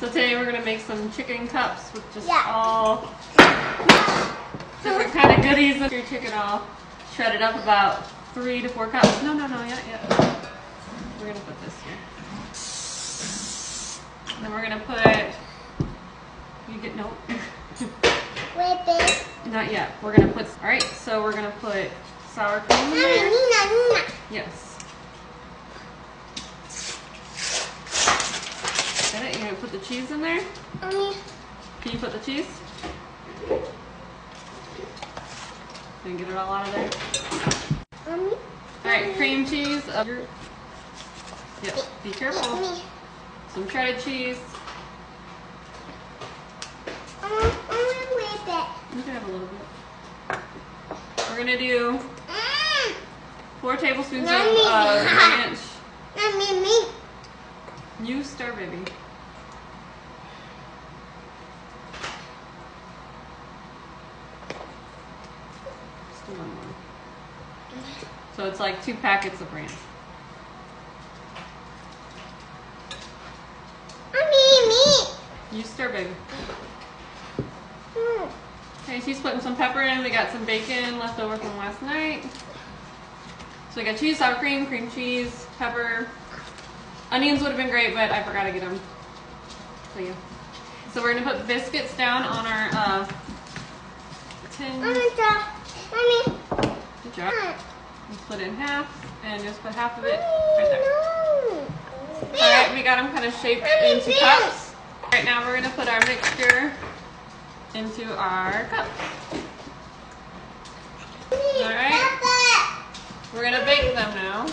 So today we're gonna make some chicken cups with just all different kind of goodies. Your chicken all shredded up, about 3 to 4 cups. No, not yet. We're gonna put this here. And then we're gonna put. You get no. Not yet. We're gonna put. All right. So we're gonna put sour cream in there. Yes. Get it? You're gonna put the cheese in there? Can you put the cheese? Can you get it all out of there? Alright, cream cheese. Yep, be careful. Some shredded cheese. You can have a little bit. We're gonna do 4 tablespoons of ranch. You stir, baby. Just do 1 more. So it's like 2 packets of ranch. You stir, baby. Okay, she's putting some pepper in. We got some bacon left over from last night. So we got cheese, sour cream, cream cheese, pepper. Onions would have been great, but I forgot to get them. So yeah. So we're gonna put biscuits down on our tin. Good job. Just split it in half, and just put half of it right there. All right, we got them kind of shaped into cups. All right, now we're gonna put our mixture into our cup. All right. We're gonna bake them now.